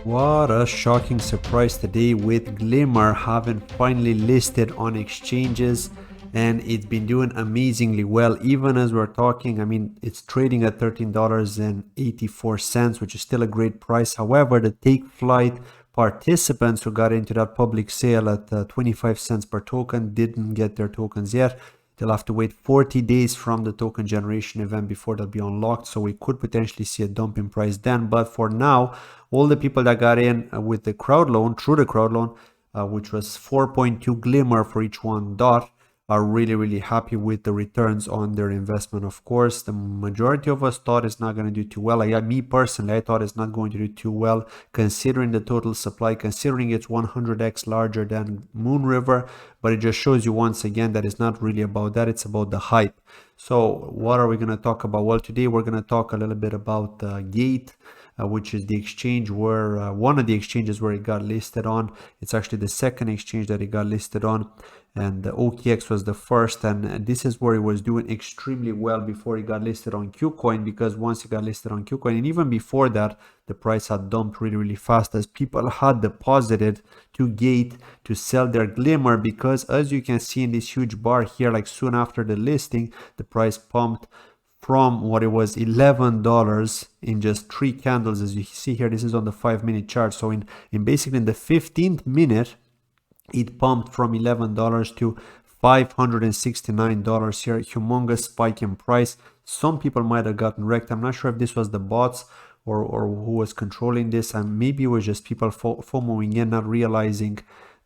What a shocking surprise today with GLMR having finally listed on exchanges, and it's been doing amazingly well even as we're talking. I mean, it's trading at $13.84, which is still a great price. However, the take flight participants who got into that public sale at 25 cents per token didn't get their tokens yet. They'll have to wait 40 days from the token generation event before they'll be unlocked. So we could potentially see a dump in price then. But for now, all the people that got in with the crowd loan, through the crowd loan, which was 4.2 GLMR for each one dot, are really happy with the returns on their investment. Of course, the majority of us thought it's not going to do too well. Me personally, I thought it's not going to do too well considering the total supply, considering it's 100x larger than Moonriver. But it just shows you once again that it's not really about that, it's about the hype. So what are we going to talk about? Well, today we're going to talk a little bit about Gate, which is the exchange where one of the exchanges where it got listed on. It's actually the second exchange that it got listed on, and the OKX was the first, and this is where it was doing extremely well before it got listed on KuCoin, because once it got listed on KuCoin, and even before that, the price had dumped really fast as people had deposited to Gate to sell their GLMR, because as you can see in this huge bar here, like soon after the listing, the price pumped from what it was $11 in just 3 candles. As you see here, this is on the 5-minute chart. So in basically in the 15th minute, it pumped from $11 to $569 here. Humongous spike in price. Some people might have gotten wrecked. I'm not sure if this was the bots or who was controlling this, and maybe it was just people FOMOing in, not realizing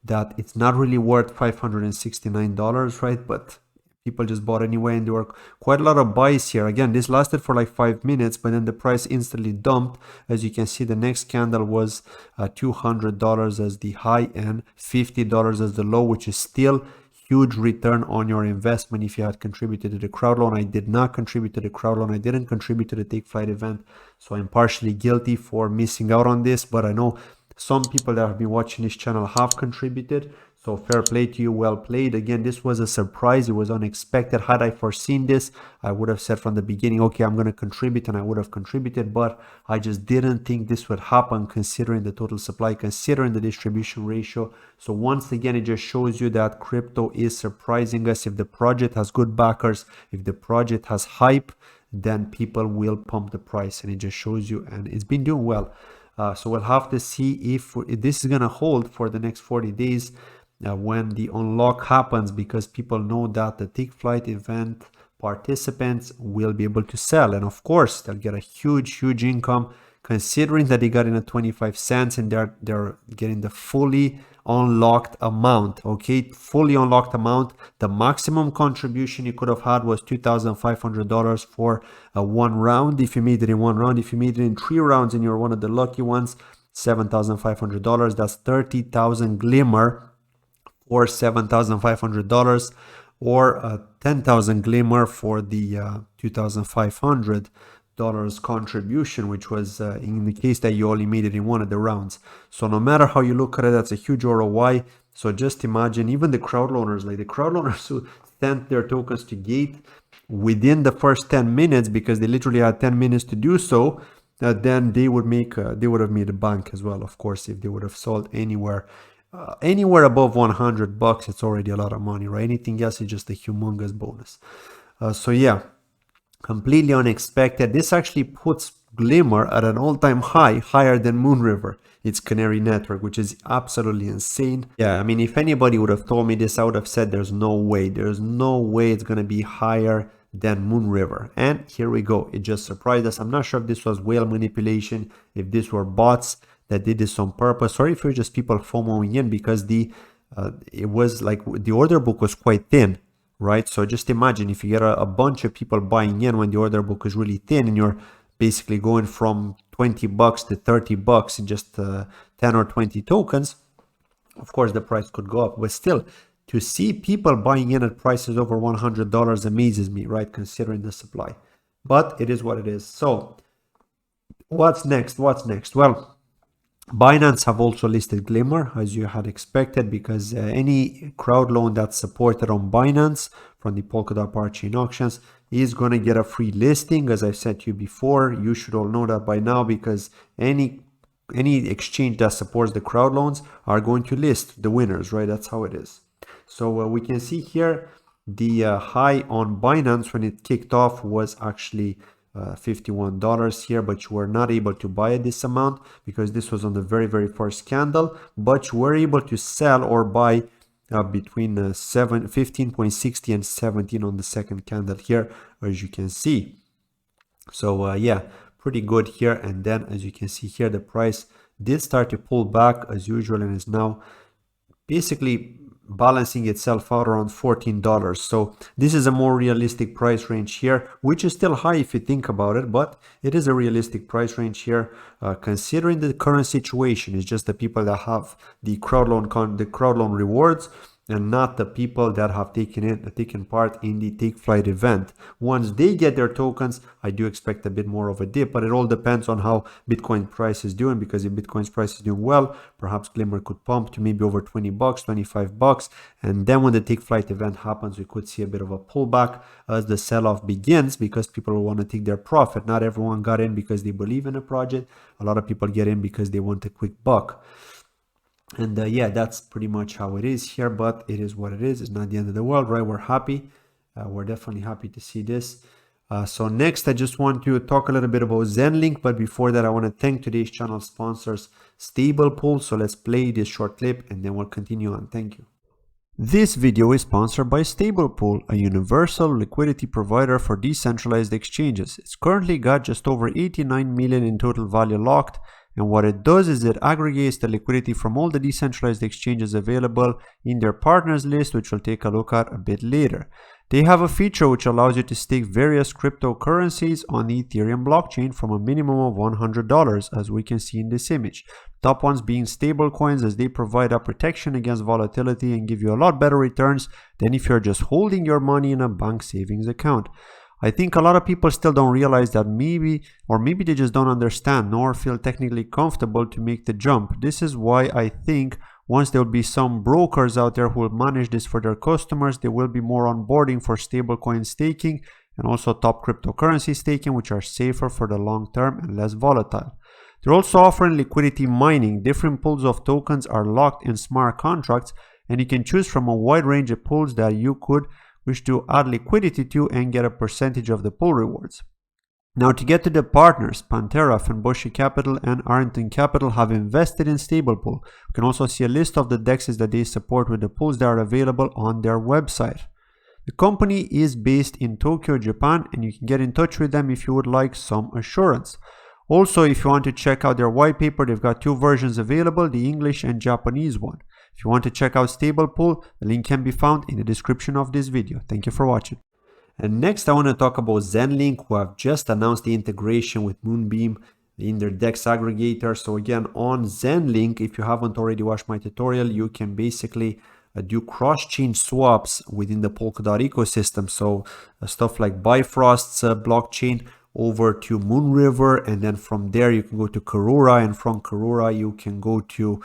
that it's not really worth $569, right? But people just bought anyway, and there were quite a lot of buys here. Again, this lasted for like 5 minutes, but then the price instantly dumped. As you can see, the next candle was $200 as the high and $50 as the low, which is still huge return on your investment if you had contributed to the crowd loan. I did not contribute to the crowd loan. I didn't contribute to the take flight event, so I'm partially guilty for missing out on this, but I know some people that have been watching this channel have contributed. So fair play to you, well played. Again, this was a surprise. It was unexpected. Had I foreseen this, I would have said from the beginning, okay, I'm going to contribute, and I would have contributed, but I just didn't think this would happen considering the total supply, considering the distribution ratio. So once again, it just shows you that crypto is surprising us. If the project has good backers, if the project has hype, then people will pump the price, and it just shows you, and it's been doing well. So we'll have to see if this is going to hold for the next 40 days. When the unlock happens, because people know that the take flight event participants will be able to sell, and of course they'll get a huge income, considering that they got in at 25 cents and they're getting the fully unlocked amount. Okay, fully unlocked amount. The maximum contribution you could have had was $2,500 for one round. If you made it in one round, if you made it in 3 rounds and you're one of the lucky ones, $7,500. That's 30,000 GLMR or $7,500, or 10,000 GLMR for the $2,500 contribution, which was in the case that you only made it in one of the rounds. So no matter how you look at it, that's a huge ROI. So just imagine, even the crowd loaners, like the crowd loaners who sent their tokens to Gate within the first 10 minutes, because they literally had 10 minutes to do so, then they would have made a bank as well, of course, if they would have sold anywhere above $100. It's already a lot of money, right? Anything else is just a humongous bonus. So yeah, completely unexpected. This actually puts GLMR at an all-time high, higher than Moonriver, its canary network, which is absolutely insane. Yeah, I mean, if anybody would have told me this, I would have said there's no way it's gonna be higher than Moonriver. And here we go. It just surprised us. I'm not sure if this was whale manipulation, if this were bots that did this on purpose, or if it was just people FOMOing in, because it was like the order book was quite thin, right? So just imagine if you get a bunch of people buying in when the order book is really thin, and you're basically going from $20 to $30 in just 10 or 20 tokens. Of course, the price could go up, but still, to see people buying in at prices over $100 amazes me, right? Considering the supply, but it is what it is. So what's next? Well, Binance have also listed GLMR, as you had expected, because any crowd loan that's supported on Binance from the Polkadot Parachain auctions is going to get a free listing. As I've said to you before, you should all know that by now, because any any exchange that supports the crowd loans are going to list the winners, right? That's how it is. So we can see here the high on Binance when it kicked off was actually $51 here, but you were not able to buy at this amount because this was on the very first candle, but you were able to sell or buy between 15.60 and 17 on the second candle here, as you can see. So yeah, pretty good here. And then as you can see here, the price did start to pull back as usual and is now basically balancing itself out around $14. So this is a more realistic price range here, which is still high if you think about it, but it is a realistic price range here considering the current situation. It's just the people that have the crowd loan rewards and not the people that have taken part in the take flight event. Once they get their tokens, I do expect a bit more of a dip, but it all depends on how Bitcoin price is doing, because if Bitcoin's price is doing well, perhaps GLMR could pump to maybe over $20, $25, and then when the take flight event happens, we could see a bit of a pullback as the sell-off begins, because people will want to take their profit. Not everyone got in because they believe in a project. A lot of people get in because they want a quick buck. And yeah, that's pretty much how it is here, but it is what it is. It's not the end of the world, right? We're happy. We're definitely happy to see this. So next, I just want to talk a little bit about Zenlink, but before that, I want to thank today's channel sponsors, Stablepool. So let's play this short clip and then we'll continue on. Thank you. This video is sponsored by Stablepool, a universal liquidity provider for decentralized exchanges. It's currently got just over 89 million in total value locked. And what it does is it aggregates the liquidity from all the decentralized exchanges available in their partners list, which we'll take a look at a bit later. They have a feature which allows you to stake various cryptocurrencies on the Ethereum blockchain from a minimum of $100, as we can see in this image. Top ones being stablecoins, as they provide a protection against volatility and give you a lot better returns than if you're just holding your money in a bank savings account. I think a lot of people still don't realize that maybe they just don't understand nor feel technically comfortable to make the jump. This is why I think once there will be some brokers out there who will manage this for their customers, there will be more onboarding for stablecoin staking and also top cryptocurrency staking, which are safer for the long term and less volatile. They're also offering liquidity mining. Different pools of tokens are locked in smart contracts, and you can choose from a wide range of pools that you could wish to add liquidity to and get a percentage of the pool rewards. Now, to get to the partners, Pantera, Fenboshi Capital, and Arlington Capital have invested in Stablepool. You can also see a list of the DEXs that they support with the pools that are available on their website. The company is based in Tokyo, Japan, and you can get in touch with them if you would like some assurance. Also, if you want to check out their white paper, they've got two versions available, the English and Japanese one. If you want to check out Stablepool, the link can be found in the description of this video. Thank you for watching. And next, I want to talk about Zenlink, who have just announced the integration with Moonbeam in their DEX aggregator. So again, on Zenlink, if you haven't already watched my tutorial, you can basically do cross-chain swaps within the Polkadot ecosystem. So stuff like Bifrost's blockchain over to Moonriver, and then from there you can go to Karura, and from Karura you can go to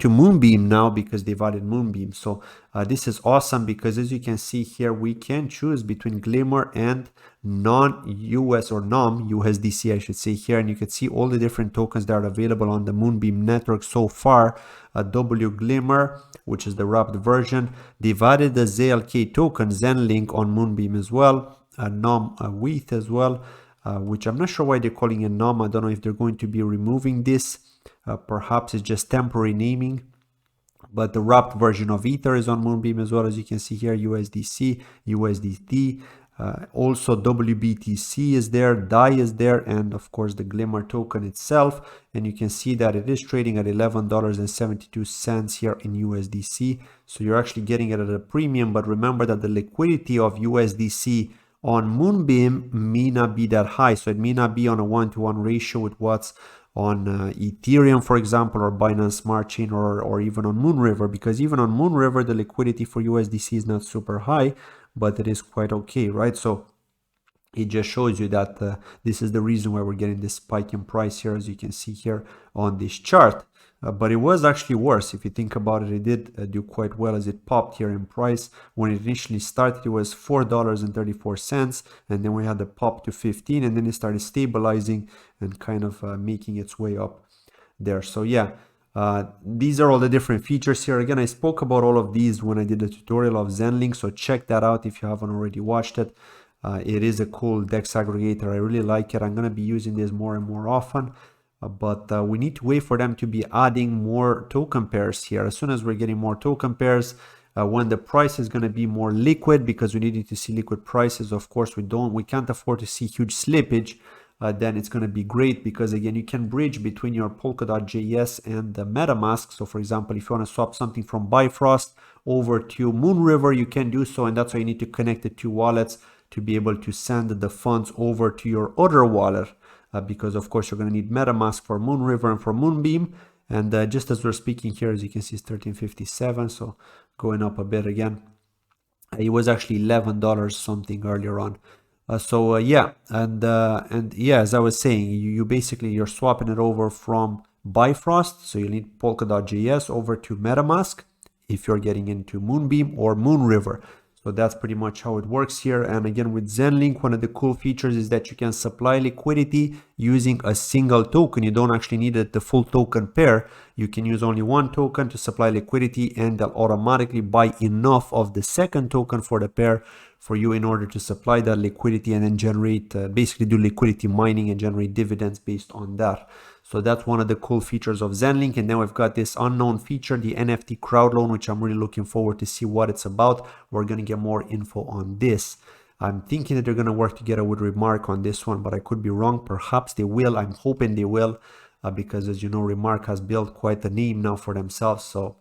Moonbeam now because they've added Moonbeam. So this is awesome because as you can see here, we can choose between GLMR and non-US or USDC, I should say here, and you can see all the different tokens that are available on the Moonbeam network so far. WGLMR, which is the wrapped version. They've added the ZLK token Zenlink on Moonbeam as well. WETH as well, which I'm not sure why they're calling it NOM. I don't know if they're going to be removing this. Perhaps it's just temporary naming. But the wrapped version of Ether is on Moonbeam as well, as you can see here. USDC, USDT, also WBTC is there, DAI is there, and of course the GLMR token itself. And you can see that it is trading at $11.72 here in USDC. So you're actually getting it at a premium. But remember that the liquidity of USDC on Moonbeam may not be that high. So it may not be on a 1-to-1 ratio with what's on Ethereum, for example, or Binance Smart Chain, or even on Moonriver, because even on Moonriver, the liquidity for USDC is not super high, but it is quite okay, right? So it just shows you that this is the reason why we're getting this spike in price here, as you can see here on this chart. But it was actually worse. If you think about it, it did do quite well as it popped here in price. When it initially started, it was $4.34, and then we had the pop to 15, and then it started stabilizing and kind of making its way up. there. So yeah, these are all the different features here. Again, I spoke about all of these when I did the tutorial of Zenlink, so check that out if you haven't already watched it. It is a cool DEX aggregator. I really like it. I'm going to be using this more and more often, but we need to wait for them to be adding more token pairs here. As soon as we're getting more token pairs, when the price is going to be more liquid, because we need to see liquid prices, of course we can't afford to see huge slippage, then it's going to be great, because again, you can bridge between your Polkadot JS and the MetaMask. So for example, if you want to swap something from Bifrost over to Moonriver, you can do so, and that's why you need to connect the two wallets to be able to send the funds over to your other wallet, because of course you're going to need MetaMask for Moonriver and for Moonbeam. And just as we're speaking here, as you can see, it's 13.57, so going up a bit again. It was actually $11 something earlier on. Yeah, and yeah, as I was saying, you basically, you're swapping it over from Bifrost, so you need Polkadot.js over to MetaMask if you're getting into Moonbeam or Moonriver. So that's pretty much how it works here. And again, with Zenlink, one of the cool features is that you can supply liquidity using a single token. You don't actually need the full token pair. You can use only one token to supply liquidity, and they'll automatically buy enough of the second token for the pair for you in order to supply that liquidity, and then generate, basically do liquidity mining and generate dividends based on that. So that's one of the cool features of Zenlink. And then we've got this unknown feature, the NFT crowdloan, which I'm really looking forward to see what it's about. We're going to get more info on this. I'm thinking that they're going to work together with Remark on this one, but I could be wrong. Perhaps they will. I'm hoping they will, because as you know, Remark has built quite a name now for themselves. So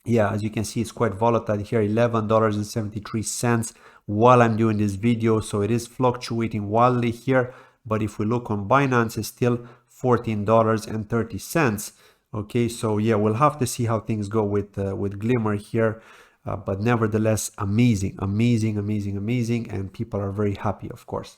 yeah, as you can see, it's quite volatile here, $11.73 while I'm doing this video. So it is fluctuating wildly here. But if we look on Binance, it's still $14.30. Okay, so yeah, we'll have to see how things go with Glimmer here, but nevertheless, amazing, and people are very happy, of course.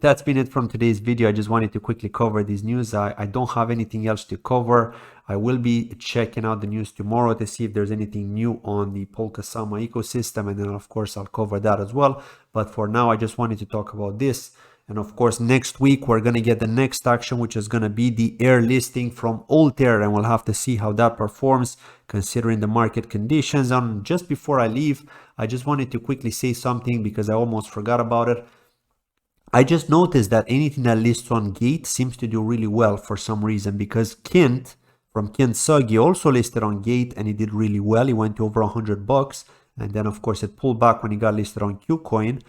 That's been it from today's video. I just wanted to quickly cover these news. I don't have anything else to cover. I will be checking out the news tomorrow to see if there's anything new on the Kusama ecosystem, and then of course I'll cover that as well. But for now, I just wanted to talk about this. And of course, next week, we're going to get the next action, which is going to be the air listing from Altair. And we'll have to see how that performs considering the market conditions. And just before I leave, I just wanted to quickly say something because I almost forgot about it. I just noticed that anything that lists on Gate seems to do really well for some reason, because Kint from Kintsugi also listed on Gate and he did really well. He went to over $100. And then, of course, it pulled back when he got listed on KuCoin.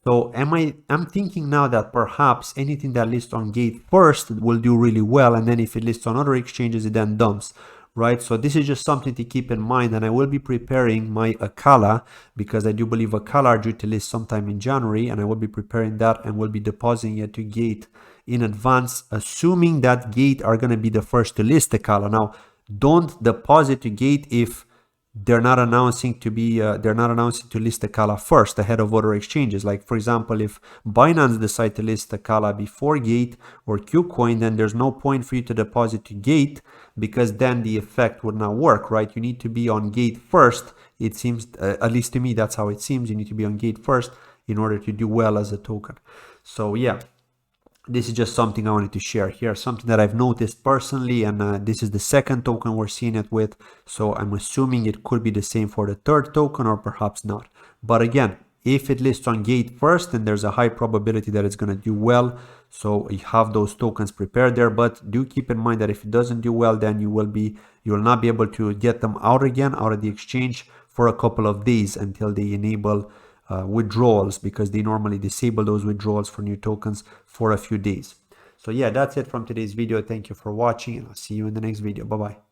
So I'm thinking now that perhaps anything that lists on Gate first will do really well, and then if it lists on other exchanges, it then dumps, right? So this is just something to keep in mind, and I will be preparing my Akala, because I do believe Akala are due to list sometime in January, and I will be preparing that and will be depositing it to Gate in advance, assuming that Gate are going to be the first to list Akala. Now, don't deposit to Gate if they're not announcing to list Akala first ahead of other exchanges. Like for example, if Binance decide to list Akala before Gate or KuCoin, then there's no point for you to deposit to Gate, because then the effect would not work, right? You need to be on Gate first. It seems, at least to me, that's how it seems. You need to be on Gate first in order to do well as a token. So yeah, this is just something I wanted to share here, something that I've noticed personally, and this is the second token we're seeing it with, so I'm assuming it could be the same for the third token, or perhaps not. But again, if it lists on Gate first, then there's a high probability that it's going to do well, so you have those tokens prepared there. But do keep in mind that if it doesn't do well, then you will not be able to get them out again out of the exchange for a couple of days until they enable withdrawals, because they normally disable those withdrawals for new tokens for a few days. So yeah, that's it from today's video. Thank you for watching, and I'll see you in the next video. Bye bye.